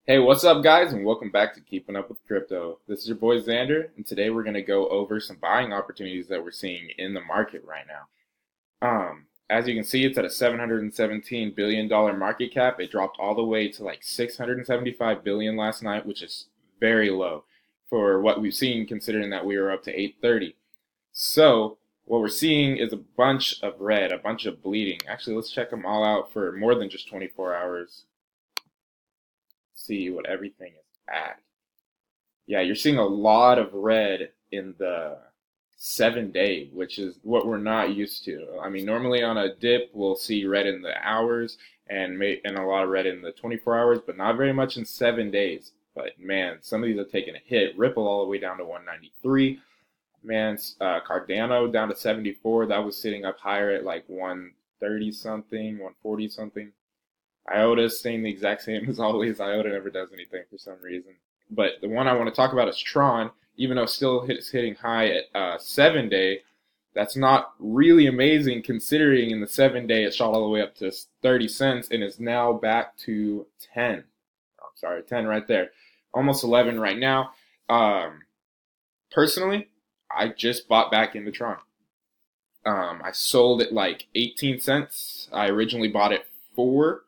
Hey, what's up, guys, and welcome back to Keeping Up with Crypto. This is your boy Xander, and today we're going to go over some buying opportunities that we're seeing in the market right now. As you can see, it's at a $717 billion market cap. It dropped all the way to like 675 billion last night, which is very low for what we've seen, considering that we were up to 830. So what we're seeing is a bunch of red, a bunch of bleeding. Actually, let's check them all out for more than just 24 hours. See what everything is at. Yeah, you're seeing a lot of red in the 7 day, which is what we're not used to. I mean, normally on a dip, we'll see red in the hours and a lot of red in the 24 hours, but not very much in 7 days. But man, some of these have taken a hit. Ripple all the way down to 193. Man, Cardano down to 74. That was sitting up higher at like 130 something, 140 something. IOTA staying the exact same as always. IOTA never does anything for some reason. But the one I want to talk about is Tron. Even though still it's hitting high at 7 day, that's not really amazing considering in the 7 day it shot all the way up to 30 cents and is now back to 10. Oh, sorry, 10 right there. Almost 11 right now. Personally, I just bought back into Tron. I sold it like 18 cents. I originally bought it for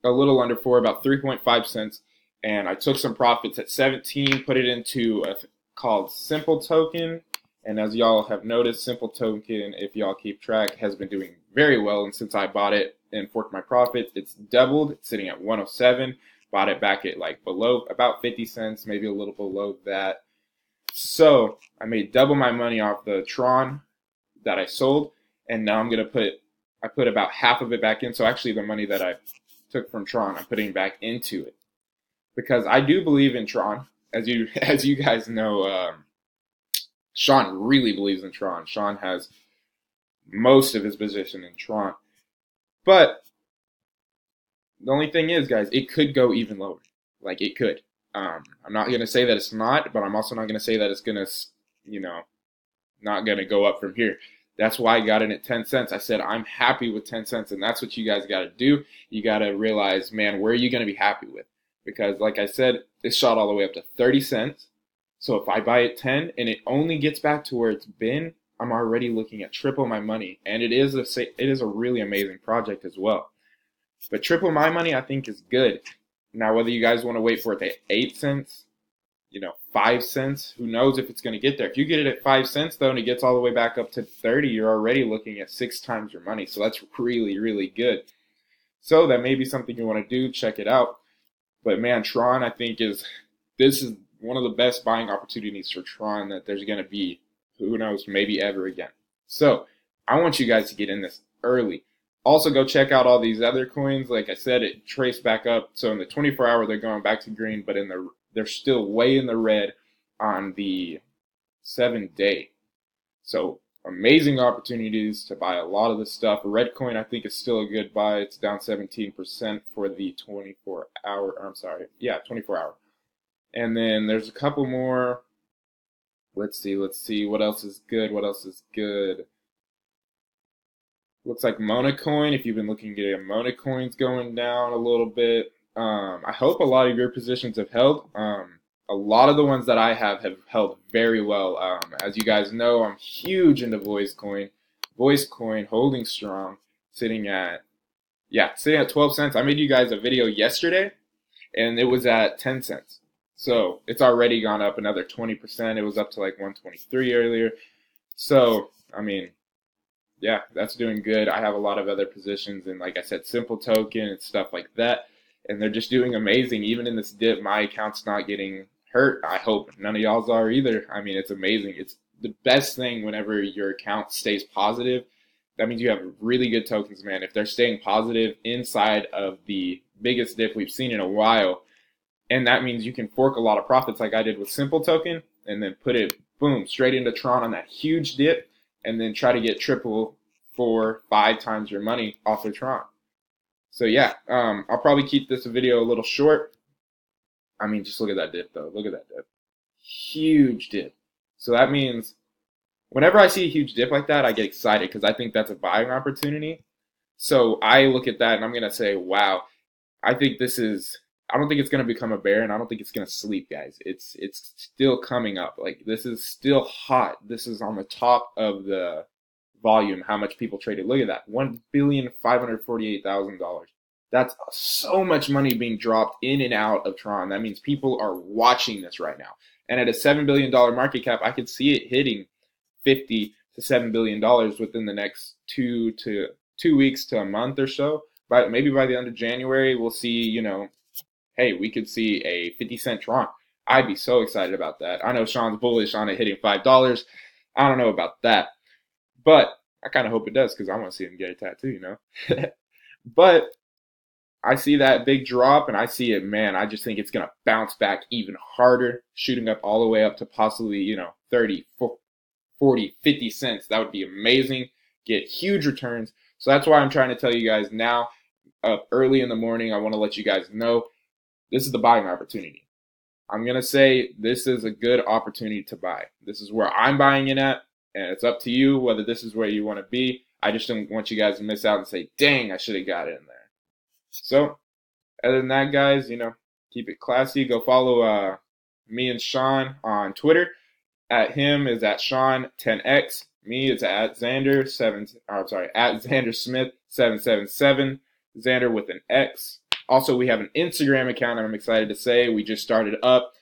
a little under 4, about 3.5 cents, and I took some profits at 17, put it into a called Simple Token, and as y'all have noticed, Simple Token, if y'all keep track, has been doing very well, and since I bought it and forked my profits, it's doubled. It's sitting at 107. Bought it back at like below about 50 cents, maybe a little below that. So I made double my money off the Tron that I sold, and now I put about half of it back in. So actually the money that I took from Tron, I'm putting back into it because I do believe in Tron. As you guys know, Sean really believes in Tron. Sean has most of his position in Tron, but the only thing is, guys, it could go even lower. Like it could. I'm not gonna say that it's not, but I'm also not gonna say that it's gonna, not gonna go up from here. That's why I got in at 10 cents. I said, I'm happy with 10 cents, and that's what you guys got to do. You got to realize, man, where are you going to be happy with? Because like I said, it shot all the way up to 30 cents. So if I buy it 10 and it only gets back to where it's been, I'm already looking at triple my money. And it is a really amazing project as well. But triple my money, I think, is good. Now, whether you guys want to wait for it at 8 cents, 5 cents, who knows if it's going to get there. If you get it at 5 cents, though, and it gets all the way back up to 30, you're already looking at 6 times your money. So that's really, really good. So that may be something you want to do. Check it out. But man, Tron, I think this is one of the best buying opportunities for Tron that there's going to be, who knows, maybe ever again. So I want you guys to get in this early. Also, go check out all these other coins. Like I said, it traced back up. So in the 24-hour, they're going back to green, but they're still way in the red on the 7 day. So amazing opportunities to buy a lot of this stuff. Redcoin, I think, is still a good buy. It's down 17% for the 24-hour. I'm sorry. Yeah, 24-hour. And then there's a couple more. Let's see. What else is good? Looks like Monacoin. If you've been looking at Monacoin's going down a little bit. I hope a lot of your positions have held. A lot of the ones that I have held very well. As you guys know, I'm huge into Voicecoin. Voicecoin holding strong, sitting at 12 cents. I made you guys a video yesterday, and it was at 10 cents. So it's already gone up another 20%. It was up to like 123 earlier. So, I mean, yeah, that's doing good. I have a lot of other positions, and like I said, Simple Token and stuff like that. And they're just doing amazing. Even in this dip, my account's not getting hurt. I hope none of y'all's are either. I mean, it's amazing. It's the best thing whenever your account stays positive. That means you have really good tokens, man. If they're staying positive inside of the biggest dip we've seen in a while, and that means you can fork a lot of profits like I did with Simple Token and then put it, boom, straight into Tron on that huge dip and then try to get triple, 4, 5 times your money off of Tron. So yeah, I'll probably keep this video a little short. I mean, just look at that dip, though. Look at that dip. Huge dip. So that means whenever I see a huge dip like that, I get excited because I think that's a buying opportunity. So I look at that and I'm going to say, wow, I think this is I don't think it's going to become a bear, and I don't think it's going to sleep, guys. It's still coming up. Like, this is still hot. This is on the top of the volume, how much people traded. Look at that, $1,548,000. That's so much money being dropped in and out of Tron. That means people are watching this right now. And at a $7 billion market cap, I could see it hitting 50 to $7 billion within the next 2 weeks to a month or so. But maybe by the end of January, we'll see, hey, we could see a 50-cent Tron. I'd be so excited about that. I know Sean's bullish on it hitting $5. I don't know about that. But I kind of hope it does, because I want to see him get a tattoo, But I see that big drop, and I see it, man. I just think it's going to bounce back even harder, shooting up all the way up to possibly, 30, 40, 50 cents. That would be amazing. Get huge returns. So that's why I'm trying to tell you guys now, up early in the morning. I want to let you guys know this is the buying opportunity. I'm going to say this is a good opportunity to buy. This is where I'm buying it at, and it's up to you whether this is where you want to be. I just don't want you guys to miss out and say, dang, I should have got it in there. So, other than that, guys, keep it classy. Go follow me and Sean on Twitter. At him is at Sean10x. Me is at at Xander Smith 777. Xander with an X. Also, we have an Instagram account I'm excited to say. We just started up,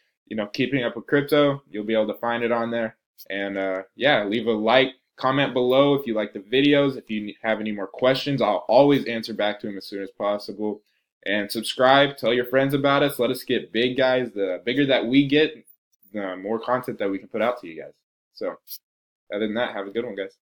keeping up with crypto. You'll be able to find it on there. And yeah, leave a like, comment below if you like the videos. If you have any more questions, I'll always answer back to them as soon as possible. And subscribe, tell your friends about us. Let us get big, guys. The bigger that we get, the more content that we can put out to you guys. So, other than that, have a good one, guys.